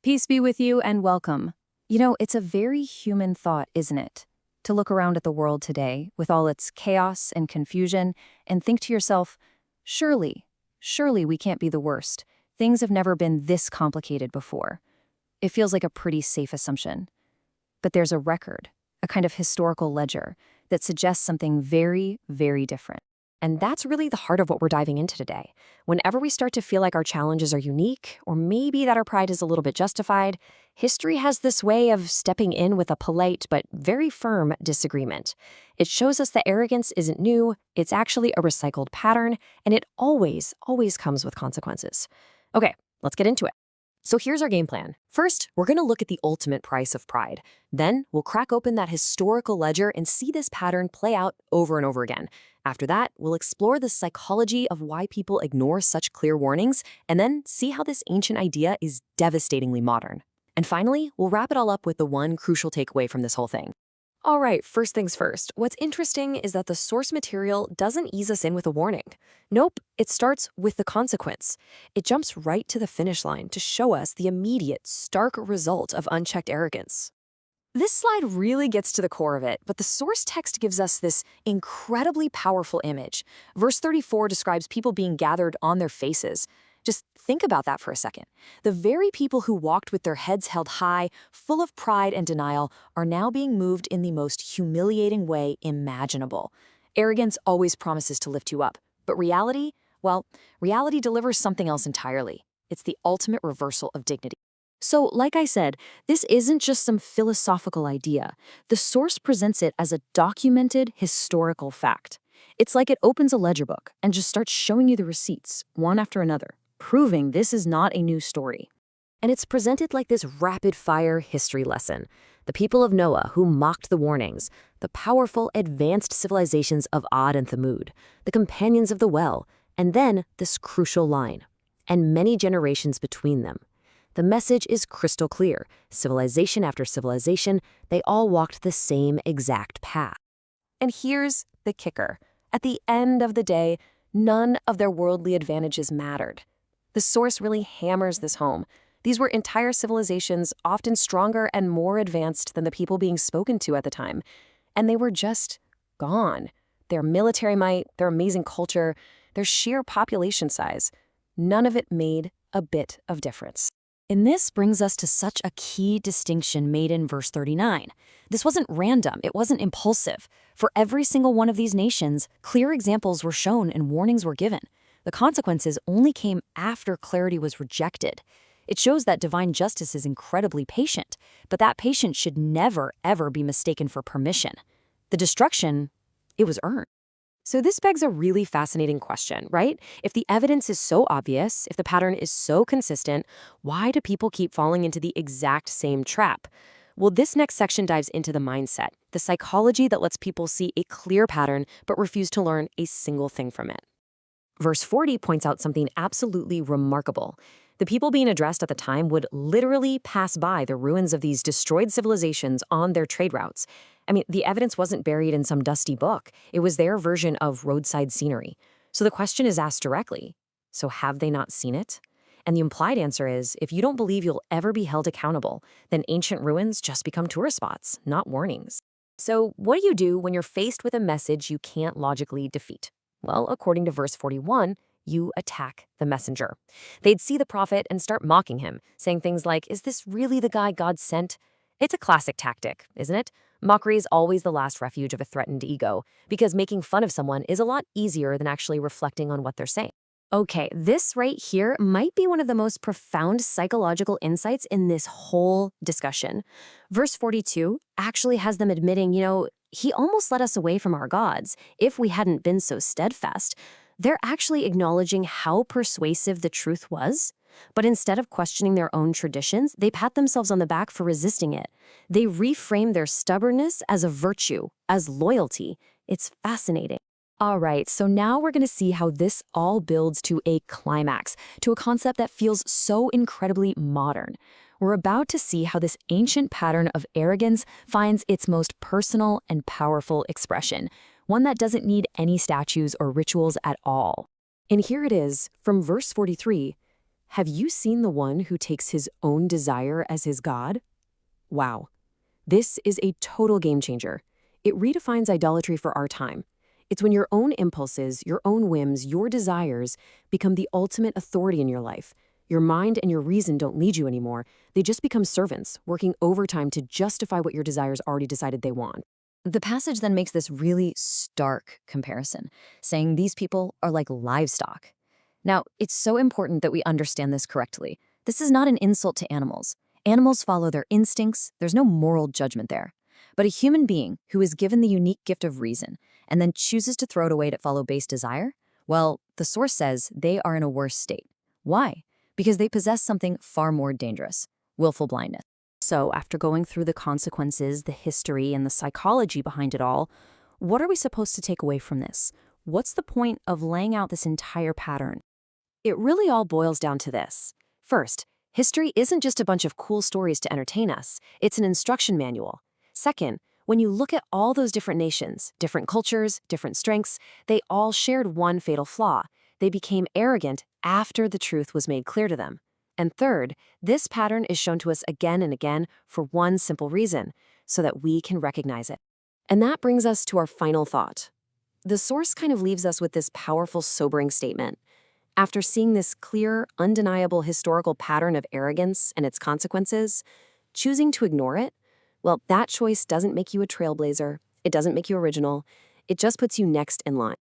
Peace be with you and welcome. It's a very human thought, isn't it? To look around at the world today with all its chaos and confusion and think to yourself, surely we can't be the worst. Things have never been this complicated before. It feels like a pretty safe assumption. But there's a record, a kind of historical ledger, that suggests something very, very different. And that's really the heart of what we're diving into today. Whenever we start to feel like our challenges are unique, or maybe that our pride is a little bit justified, history has this way of stepping in with a polite but very firm disagreement. It shows us that arrogance isn't new, it's actually a recycled pattern, and it always comes with consequences. Okay, let's get into it. So here's our game plan. First, we're going to look at the ultimate price of pride. Then, we'll crack open that historical ledger and see this pattern play out over and over again. After that, we'll explore the psychology of why people ignore such clear warnings, and then see how this ancient idea is devastatingly modern. And finally, we'll wrap it all up with the one crucial takeaway from this whole thing. All right, first things first. What's interesting is that the source material doesn't ease us in with a warning. Nope, it starts with the consequence. It jumps right to the finish line to show us the immediate, stark result of unchecked arrogance. This slide really gets to the core of it, but the source text gives us this incredibly powerful image. Verse 34 describes people being gathered on their faces. Just think about that for a second. The very people who walked with their heads held high, full of pride and denial, are now being moved in the most humiliating way imaginable. Arrogance always promises to lift you up, but reality, well, reality delivers something else entirely. It's the ultimate reversal of dignity. So, like I said, this isn't just some philosophical idea. The source presents it as a documented historical fact. It's like it opens a ledger book and just starts showing you the receipts, one after another, proving this is not a new story. And it's presented like this rapid-fire history lesson. The people of Noah who mocked the warnings, the powerful, advanced civilizations of Ad and Thamud, the companions of the well, and then this crucial line, and many generations between them. The message is crystal clear. Civilization after civilization, they all walked the same exact path. And here's the kicker. At the end of the day, none of their worldly advantages mattered. The source really hammers this home. These were entire civilizations, often stronger and more advanced than the people being spoken to at the time. And they were just gone. Their military might, their amazing culture, their sheer population size, none of it made a bit of difference. And this brings us to such a key distinction made in verse 39. This wasn't random, it wasn't impulsive. For every single one of these nations, clear examples were shown and warnings were given. The consequences only came after clarity was rejected. It shows that divine justice is incredibly patient, but that patience should never, ever be mistaken for permission. The destruction, it was earned. So this begs a really fascinating question, right? If the evidence is so obvious, if the pattern is so consistent, why do people keep falling into the exact same trap? Well, this next section dives into the mindset, the psychology that lets people see a clear pattern but refuse to learn a single thing from it. Verse 40 points out something absolutely remarkable. The people being addressed at the time would literally pass by the ruins of these destroyed civilizations on their trade routes. I mean, the evidence wasn't buried in some dusty book. It was their version of roadside scenery. So the question is asked directly. So have they not seen it? And the implied answer is, if you don't believe you'll ever be held accountable, then ancient ruins just become tourist spots, not warnings. So what do you do when you're faced with a message you can't logically defeat? Well, according to verse 41, you attack the messenger. They'd see the prophet and start mocking him, saying things like, "Is this really the guy God sent?" It's a classic tactic, isn't it? Mockery is always the last refuge of a threatened ego, because making fun of someone is a lot easier than actually reflecting on what they're saying. Okay, this right here might be one of the most profound psychological insights in this whole discussion. Verse 42 actually has them admitting, he almost led us away from our gods if we hadn't been so steadfast. They're actually acknowledging how persuasive the truth was, but instead of questioning their own traditions, they pat themselves on the back for resisting it. They reframe their stubbornness as a virtue, as loyalty. It's fascinating. All right, so now we're going to see how this all builds to a climax, to a concept that feels so incredibly modern. We're about to see how this ancient pattern of arrogance finds its most personal and powerful expression, one that doesn't need any statues or rituals at all. And here it is, from verse 43. Have you seen the one who takes his own desire as his God? Wow. This is a total game changer. It redefines idolatry for our time. It's when your own impulses, your own whims, your desires become the ultimate authority in your life. Your mind and your reason don't lead you anymore. They just become servants, working overtime to justify what your desires already decided they want. The passage then makes this really stark comparison, saying these people are like livestock. Now, it's so important that we understand this correctly. This is not an insult to animals. Animals follow their instincts, there's no moral judgment there. But a human being who is given the unique gift of reason and then chooses to throw it away to follow base desire, well, the source says they are in a worse state. Why? Because they possess something far more dangerous: willful blindness. So, after going through the consequences, the history, and the psychology behind it all, what are we supposed to take away from this? What's the point of laying out this entire pattern? It really all boils down to this. First, history isn't just a bunch of cool stories to entertain us. It's an instruction manual. Second, when you look at all those different nations, different cultures, different strengths, they all shared one fatal flaw. They became arrogant after the truth was made clear to them. And third, this pattern is shown to us again and again for one simple reason, so that we can recognize it. And that brings us to our final thought. The source kind of leaves us with this powerful, sobering statement. After seeing this clear, undeniable historical pattern of arrogance and its consequences, choosing to ignore it, well, that choice doesn't make you a trailblazer. It doesn't make you original. It just puts you next in line.